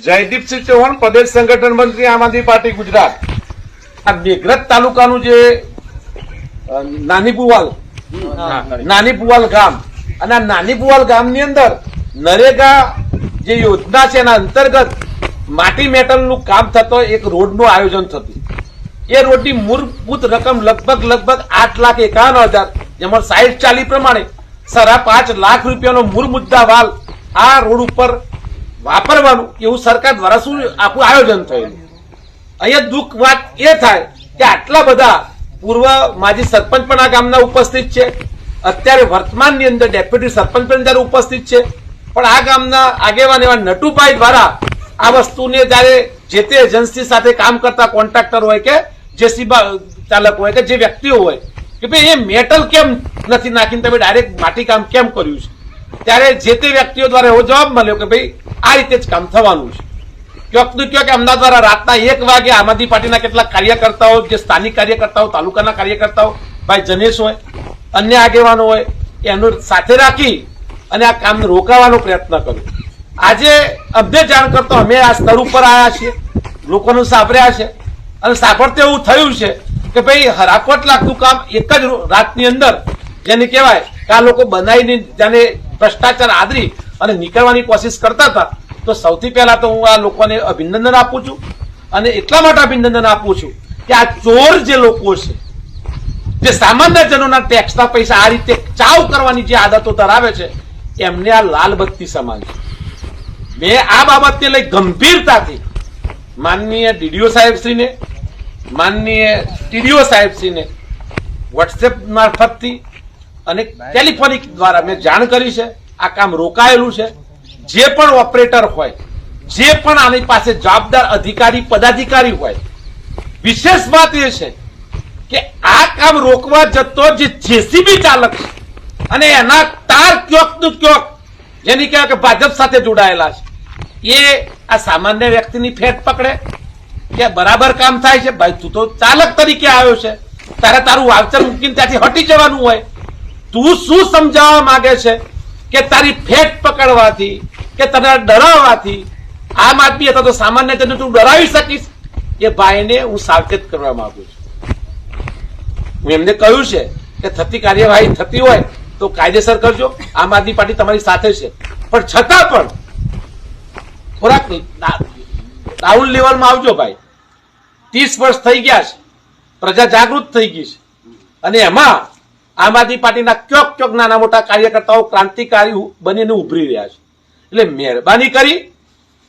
જયદીપસિંહ ચૌહાણ, પ્રદેશ સંગઠન મંત્રી, આમ આદમી પાર્ટી ગુજરાત. આ મેઘરજ તાલુકાનું જે નાની પુવાલ ગામ અને આ નાની પુવાલ ગામની અંદર નરેગા જે યોજના છે એના અંતર્ગત માટી મેટલનું કામ થતો એક રોડનું આયોજન થતું. એ રોડની મૂળભૂત રકમ લગભગ 8,51,000, જેમાં સાઈડ ચાલી પ્રમાણે 5.5 લાખ રૂપિયાનો મૂળ મુદ્દાવાલ આ રોડ ઉપર વાપરવાનું એવું સરકાર દ્વારા શું આખું આયોજન થયેલું. અહીંયા દુઃખ વાત એ થાય કે આટલા બધા પૂર્વ માજી સરપંચ પણ આ ગામના ઉપસ્થિત છે, અત્યારે વર્તમાનની અંદર ડેપ્યુટી સરપંચ પણ જયારે ઉપસ્થિત છે, પણ આ ગામના આગેવાન એવા નટુભાઈ દ્વારા આ વસ્તુને જયારે જે તે એજન્સી સાથે કામ કરતા કોન્ટ્રાક્ટર હોય કે જેસીબી ચાલક હોય કે જે વ્યક્તિઓ હોય કે ભાઈ એ મેટલ કેમ નથી નાખીને તમે ડાયરેક્ટ માટી કામ કેમ કર્યું છે, ત્યારે જે તે વ્યક્તિઓ દ્વારા એવો જવાબ મળ્યો કે ભાઈ આ રીતે જ કામ થવાનું છે. ક્યાંક કે અમદાવાદ દ્વારા રાતના 1 વાગે આમ આદમી પાર્ટીના કેટલાક કાર્યકર્તાઓ, જે સ્થાનિક કાર્યકર્તાઓ, તાલુકાના કાર્યકર્તાઓ, ભાઈ જનેશ હોય, અન્ય આગેવાનો હોય, એનું સાથે રાખી અને આ કામને રોકાવાનો પ્રયત્ન કર્યો. આજે અમને જાણ કરતો અમે આ સ્તર ઉપર આવ્યા છીએ, લોકોનું સાંભળ્યા છે અને સાંભળતે એવું થયું છે કે ભાઈ 1.5 લાખનું કામ એક જ રાતની અંદર, જેને કહેવાય કે આ લોકો બનાવીને જેને ભ્રષ્ટાચાર આદરી અને નીકળવાની કોશિશ કરતા હતા. તો સૌથી પહેલા તો હું આ લોકોને અભિનંદન આપું છું અને એટલા માટે અભિનંદન આપું છું કે આ ચોર જે લોકો છે, જે સામાન્ય જનોના ટેક્સના પૈસા આ રીતે ચાવ કરવાની જે આદતો ધરાવે છે, એમને આ લાલ બત્તી સમાન છે. મેં આ બાબતને લઈ ગંભીરતાથી માનનીય ડીડીઓ સાહેબશ્રીને, માનનીય ટીડીઓ સાહેબશ્રીને વોટ્સએપ મારફતથી અને ટેલિફોનિક દ્વારા મેં જાણ કરી છે. આ કામ રોકાયેલું છે. જે પણ ઓપરેટર હોય, જે પણ આની પાસે જવાબદાર અધિકારી પદાધિકારી હોય, વિશેષ વાત એ છે કે આ કામ રોકવા જતો જે જેસીબી ચાલક છે અને એના તાર ક્યોકનું ક્યોક, જેની કહેવાય કે ભાજપ સાથે જોડાયેલા છે, એ આ સામાન્ય વ્યક્તિની ફેટ પકડે કે બરાબર કામ થાય છે. ભાઈ તું તો ચાલક તરીકે આવ્યો છે, તારે તારું વાવચર મૂકીને ત્યાંથી હટી જવાનું હોય. તું શું સમજાવવા માંગે છે કે તારી ફેટ પકડવાથી કે તને ડરાવવાથી આમ આદમી હતા તો સામાન્ય જનને તું ડરાવી શકીશ? એ ભાઈને હું સાવચેત કરવા માંગુ છું. હું એમને કહ્યું છે કે થતી કાર્યવાહી થતી હોય તો કાયદેસર કરજો, આમ આદમી પાર્ટી તમારી સાથે છે, પણ છતાં પણ થોડાક ડાઉન લેવલમાં આવજો ભાઈ. 30 વર્ષ થઈ ગયા છે, પ્રજા જાગૃત થઈ ગઈ છે અને એમાં આમ આદમી પાર્ટીના ક્યોક નાના મોટા કાર્યકર્તાઓ ક્રાંતિકારી બનીને ઉભરી રહ્યા છે. એટલે મહેરબાની કરી